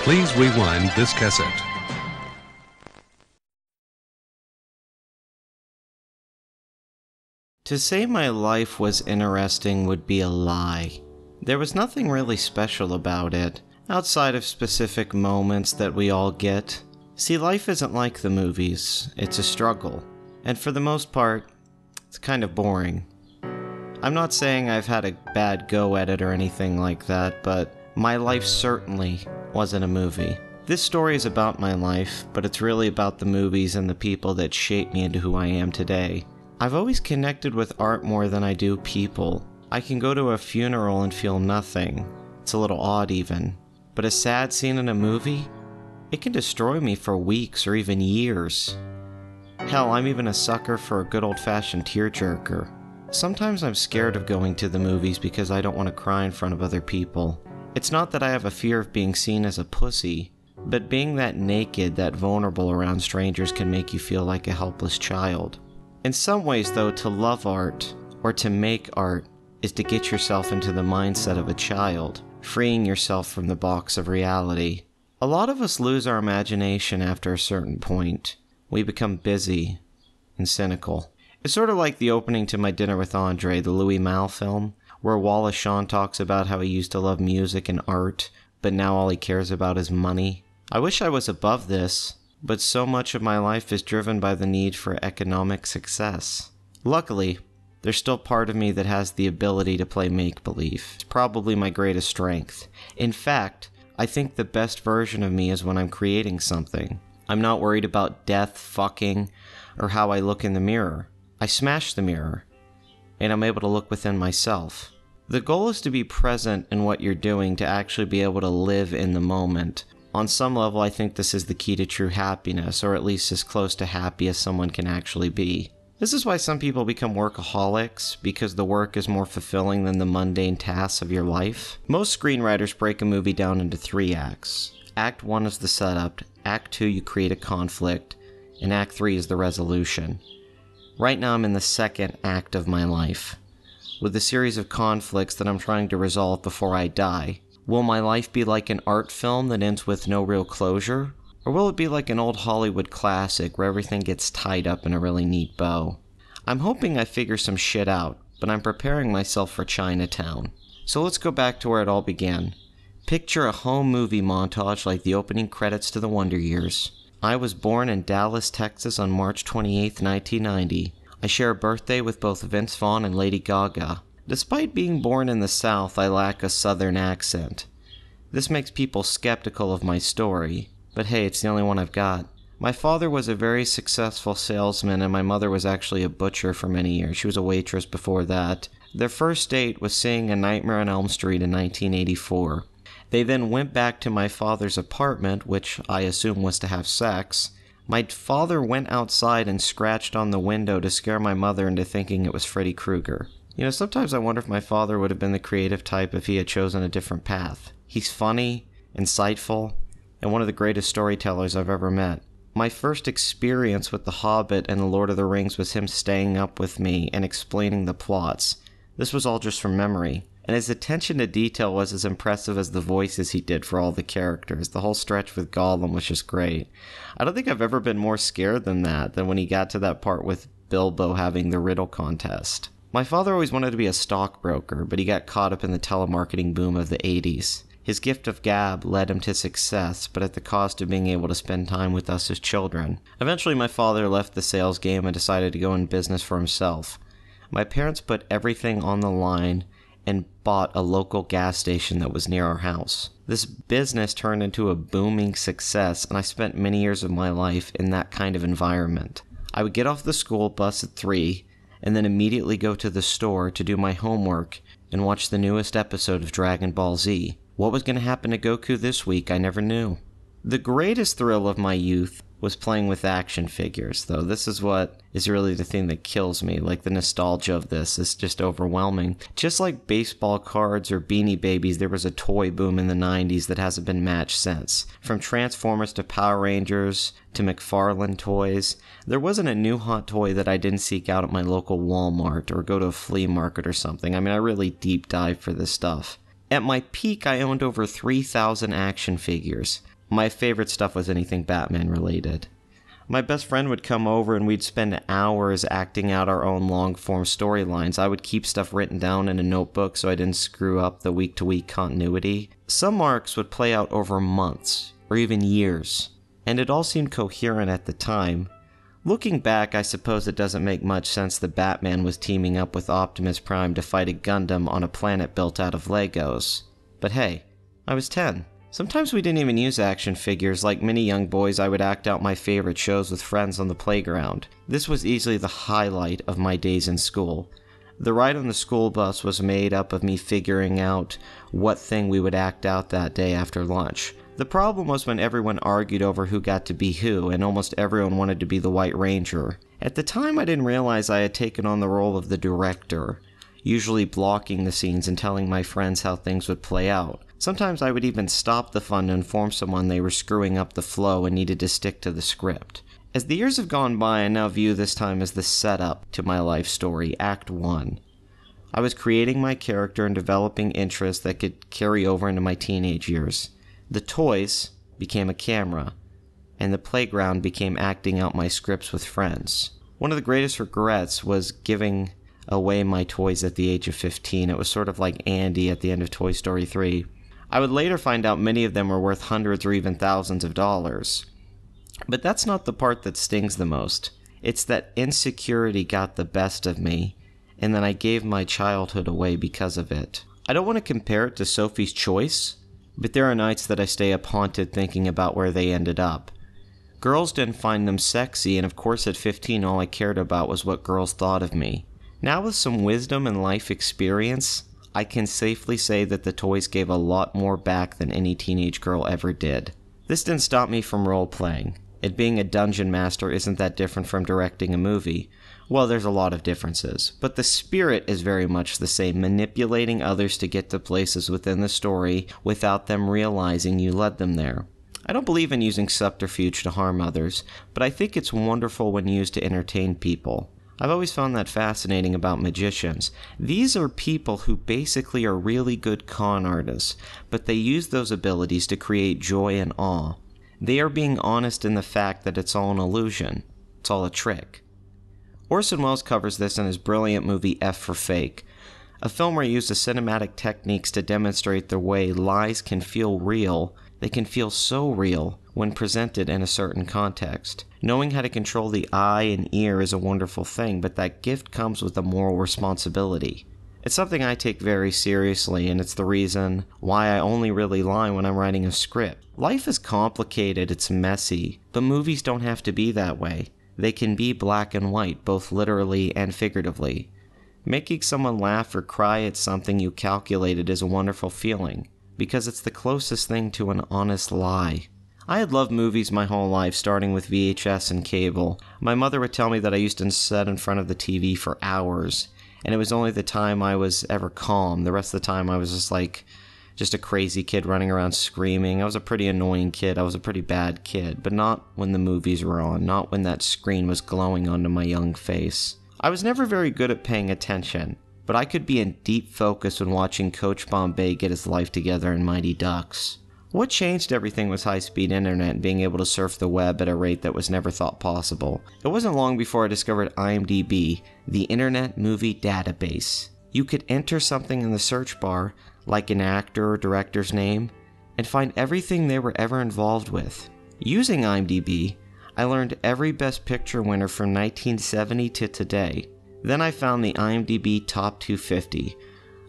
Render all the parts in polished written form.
Please rewind this cassette. To say my life was interesting would be a lie. There was nothing really special about it, outside of specific moments that we all get. See, life isn't like the movies, it's a struggle. And for the most part, it's kind of boring. I'm not saying I've had a bad go at it or anything like that, but my life certainly wasn't a movie. This story is about my life, but it's really about the movies and the people that shaped me into who I am today. I've always connected with art more than I do people. I can go to a funeral and feel nothing. It's a little odd even. But a sad scene in a movie? It can destroy me for weeks or even years. Hell, I'm even a sucker for a good old-fashioned tearjerker. Sometimes I'm scared of going to the movies because I don't want to cry in front of other people. It's not that I have a fear of being seen as a pussy, but being that naked, that vulnerable around strangers can make you feel like a helpless child. In some ways, though, to love art, or to make art, is to get yourself into the mindset of a child, freeing yourself from the box of reality. A lot of us lose our imagination after a certain point. We become busy and cynical. It's sort of like the opening to My Dinner with Andre, the Louis Malle film, where Wallace Shawn talks about how he used to love music and art, but now all he cares about is money. I wish I was above this, but so much of my life is driven by the need for economic success. Luckily, there's still part of me that has the ability to play make-believe. It's probably my greatest strength. In fact, I think the best version of me is when I'm creating something. I'm not worried about death, fucking, or how I look in the mirror. I smash the mirror, and I'm able to look within myself. The goal is to be present in what you're doing, to actually be able to live in the moment. On some level, I think this is the key to true happiness, or at least as close to happy as someone can actually be. This is why some people become workaholics, because the work is more fulfilling than the mundane tasks of your life. Most screenwriters break a movie down into 3 acts. Act 1 is the setup, Act 2 you create a conflict, and Act 3 is the resolution. Right now I'm in the second act of my life, with a series of conflicts that I'm trying to resolve before I die. Will my life be like an art film that ends with no real closure? Or will it be like an old Hollywood classic where everything gets tied up in a really neat bow? I'm hoping I figure some shit out, but I'm preparing myself for Chinatown. So let's go back to where it all began. Picture a home movie montage like the opening credits to The Wonder Years. I was born in Dallas, Texas on March 28, 1990. I share a birthday with both Vince Vaughn and Lady Gaga. Despite being born in the South, I lack a Southern accent. This makes people skeptical of my story, but hey, it's the only one I've got. My father was a very successful salesman, and my mother was actually a butcher for many years. She was a waitress before that. Their first date was seeing A Nightmare on Elm Street in 1984. They then went back to my father's apartment, which I assume was to have sex. My father went outside and scratched on the window to scare my mother into thinking it was Freddy Krueger. You know, sometimes I wonder if my father would have been the creative type if he had chosen a different path. He's funny, insightful, and one of the greatest storytellers I've ever met. My first experience with The Hobbit and The Lord of the Rings was him staying up with me and explaining the plots. This was all just from memory. And his attention to detail was as impressive as the voices he did for all the characters. The whole stretch with Gollum was just great. I don't think I've ever been more scared than when he got to that part with Bilbo having the riddle contest. My father always wanted to be a stockbroker, but he got caught up in the telemarketing boom of the 80s. His gift of gab led him to success, but at the cost of being able to spend time with us as children. Eventually, my father left the sales game and decided to go in business for himself. My parents put everything on the line and bought a local gas station that was near our house. This business turned into a booming success, and I spent many years of my life in that kind of environment. I would get off the school bus at 3, and then immediately go to the store to do my homework and watch the newest episode of Dragon Ball Z. What was going to happen to Goku this week, I never knew. The greatest thrill of my youth was playing with action figures, though. This is what is really the thing that kills me. Like, the nostalgia of this is just overwhelming. Just like baseball cards or Beanie Babies, there was a toy boom in the 90s that hasn't been matched since. From Transformers to Power Rangers to McFarlane toys, there wasn't a new hot toy that I didn't seek out at my local Walmart or go to a flea market or something. I mean, I really deep dive for this stuff. At my peak, I owned over 3,000 action figures. My favorite stuff was anything Batman related. My best friend would come over and we'd spend hours acting out our own long-form storylines. I would keep stuff written down in a notebook so I didn't screw up the week-to-week continuity. Some arcs would play out over months, or even years, and it all seemed coherent at the time. Looking back, I suppose it doesn't make much sense that Batman was teaming up with Optimus Prime to fight a Gundam on a planet built out of Legos. But hey, I was 10. Sometimes we didn't even use action figures. Like many young boys, I would act out my favorite shows with friends on the playground. This was easily the highlight of my days in school. The ride on the school bus was made up of me figuring out what thing we would act out that day after lunch. The problem was when everyone argued over who got to be who, and almost everyone wanted to be the White Ranger. At the time, I didn't realize I had taken on the role of the director, usually blocking the scenes and telling my friends how things would play out. Sometimes I would even stop the fun to inform someone they were screwing up the flow and needed to stick to the script. As the years have gone by, I now view this time as the setup to my life story, Act 1. I was creating my character and developing interests that could carry over into my teenage years. The toys became a camera, and the playground became acting out my scripts with friends. One of the greatest regrets was giving away my toys at the age of 15. It was sort of like Andy at the end of Toy Story 3. I would later find out many of them were worth hundreds or even thousands of dollars. But that's not the part that stings the most. It's that insecurity got the best of me, and then I gave my childhood away because of it. I don't want to compare it to Sophie's Choice, but there are nights that I stay up haunted thinking about where they ended up. Girls didn't find them sexy, and of course at 15 all I cared about was what girls thought of me. Now with some wisdom and life experience, I can safely say that the toys gave a lot more back than any teenage girl ever did. This didn't stop me from role-playing. It being a dungeon master isn't that different from directing a movie. Well, there's a lot of differences, but the spirit is very much the same, manipulating others to get to places within the story without them realizing you led them there. I don't believe in using subterfuge to harm others, but I think it's wonderful when used to entertain people. I've always found that fascinating about magicians. These are people who basically are really good con artists, but they use those abilities to create joy and awe. They are being honest in the fact that it's all an illusion. It's all a trick. Orson Welles covers this in his brilliant movie F for Fake, a film where he uses cinematic techniques to demonstrate the way lies can feel real. They can feel so real when presented in a certain context. Knowing how to control the eye and ear is a wonderful thing, but that gift comes with a moral responsibility. It's something I take very seriously, and it's the reason why I only really lie when I'm writing a script. Life is complicated, it's messy, but movies don't have to be that way. They can be black and white, both literally and figuratively. Making someone laugh or cry at something you calculated is a wonderful feeling, because it's the closest thing to an honest lie. I had loved movies my whole life, starting with VHS and cable. My mother would tell me that I used to sit in front of the TV for hours, and it was only the time I was ever calm. The rest of the time I was just a crazy kid running around screaming. I was a pretty annoying kid. I was a pretty bad kid, but not when the movies were on, not when that screen was glowing onto my young face. I was never very good at paying attention, but I could be in deep focus when watching Coach Bombay get his life together in Mighty Ducks. What changed everything was high-speed internet and being able to surf the web at a rate that was never thought possible. It wasn't long before I discovered IMDb, the Internet Movie Database. You could enter something in the search bar, like an actor or director's name, and find everything they were ever involved with. Using IMDb, I learned every Best Picture winner from 1970 to today. Then I found the IMDb Top 250,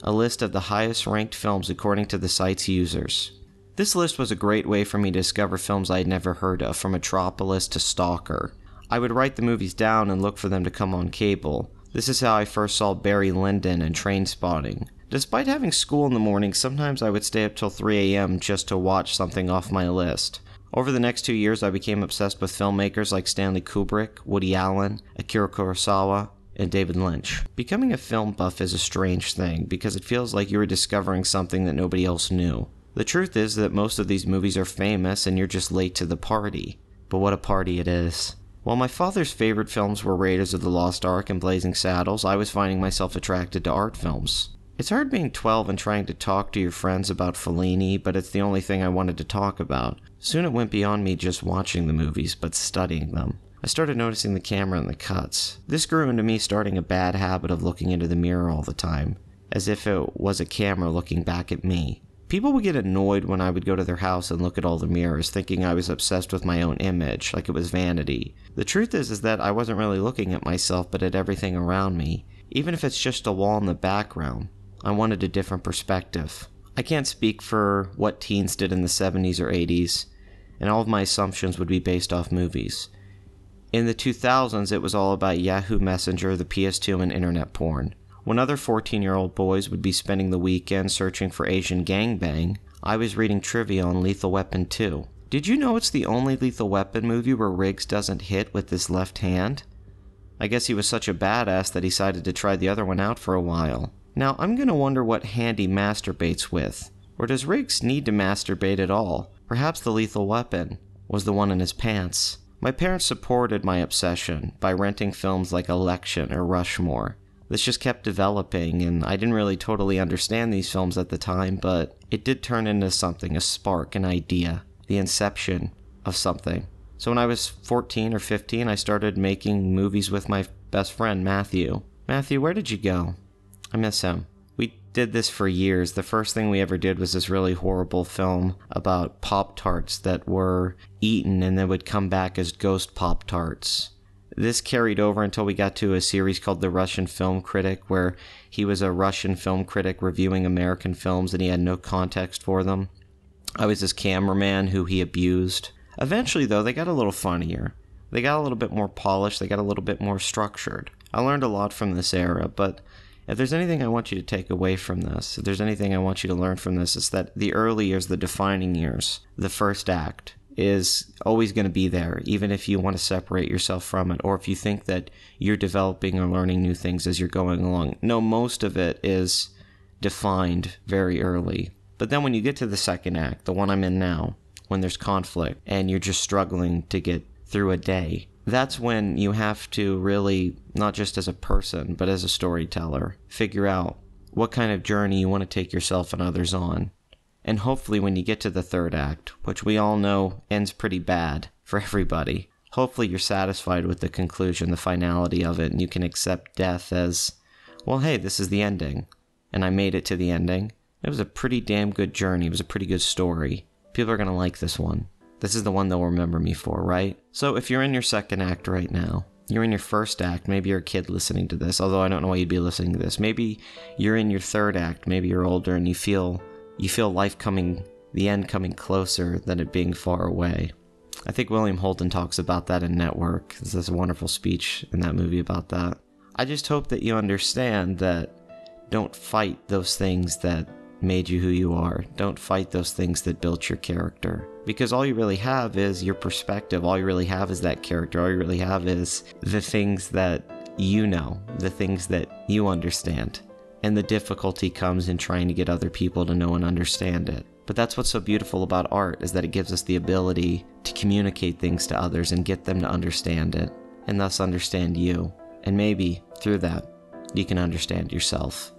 a list of the highest ranked films according to the site's users. This list was a great way for me to discover films I had never heard of, from Metropolis to Stalker. I would write the movies down and look for them to come on cable. This is how I first saw Barry Lyndon and Trainspotting. Despite having school in the morning, sometimes I would stay up till 3 a.m. just to watch something off my list. Over the next 2 years, I became obsessed with filmmakers like Stanley Kubrick, Woody Allen, Akira Kurosawa, and David Lynch. Becoming a film buff is a strange thing, because it feels like you are discovering something that nobody else knew. The truth is that most of these movies are famous and you're just late to the party. But what a party it is. While my father's favorite films were Raiders of the Lost Ark and Blazing Saddles, I was finding myself attracted to art films. It's hard being 12 and trying to talk to your friends about Fellini, but it's the only thing I wanted to talk about. Soon it went beyond me just watching the movies, but studying them. I started noticing the camera and the cuts. This grew into me starting a bad habit of looking into the mirror all the time, as if it was a camera looking back at me. People would get annoyed when I would go to their house and look at all the mirrors, thinking I was obsessed with my own image, like it was vanity. The truth is that I wasn't really looking at myself, but at everything around me. Even if it's just a wall in the background, I wanted a different perspective. I can't speak for what teens did in the 70s or 80s, and all of my assumptions would be based off movies. In the 2000s, it was all about Yahoo Messenger, the PS2, and internet porn. When other 14-year-old boys would be spending the weekend searching for Asian gangbang, I was reading trivia on Lethal Weapon 2. Did you know it's the only Lethal Weapon movie where Riggs doesn't hit with his left hand? I guess he was such a badass that he decided to try the other one out for a while. Now, I'm gonna wonder what hand he masturbates with. Or does Riggs need to masturbate at all? Perhaps the Lethal Weapon was the one in his pants. My parents supported my obsession by renting films like Election or Rushmore. This just kept developing, and I didn't really totally understand these films at the time, but it did turn into something, a spark, an idea, the inception of something. So when I was 14 or 15, I started making movies with my best friend, Matthew. Matthew, where did you go? I miss him. We did this for years. The first thing we ever did was this really horrible film about Pop-Tarts that were eaten and then would come back as ghost Pop-Tarts. This carried over until we got to a series called The Russian Film Critic, where he was a Russian film critic reviewing American films and he had no context for them. I was this cameraman who he abused. Eventually, though, they got a little funnier. They got a little bit more polished. They got a little bit more structured. I learned a lot from this era, but if there's anything I want you to take away from this, if there's anything I want you to learn from this, it's that the early years, the defining years, the first act, is always going to be there, even if you want to separate yourself from it, or if you think that you're developing or learning new things as you're going along. No, most of it is defined very early. But then when you get to the second act, the one I'm in now, when there's conflict and you're just struggling to get through a day, that's when you have to really, not just as a person, but as a storyteller, figure out what kind of journey you want to take yourself and others on. And hopefully when you get to the third act, which we all know ends pretty bad for everybody, hopefully you're satisfied with the conclusion, the finality of it, and you can accept death as, well, hey, this is the ending. And I made it to the ending. It was a pretty damn good journey. It was a pretty good story. People are going to like this one. This is the one they'll remember me for, right? So if you're in your second act right now, you're in your first act, maybe you're a kid listening to this, although I don't know why you'd be listening to this. Maybe you're in your third act, maybe you're older and you feel life coming, the end coming closer than it being far away. I think William Holden talks about that in Network. There's a wonderful speech in that movie about that. I just hope that you understand that don't fight those things that made you who you are. Don't fight those things that built your character. Because all you really have is your perspective. All you really have is that character. All you really have is the things that you know, the things that you understand. And the difficulty comes in trying to get other people to know and understand it. But that's what's so beautiful about art, is that it gives us the ability to communicate things to others and get them to understand it, and thus understand you. And maybe, through that, you can understand yourself.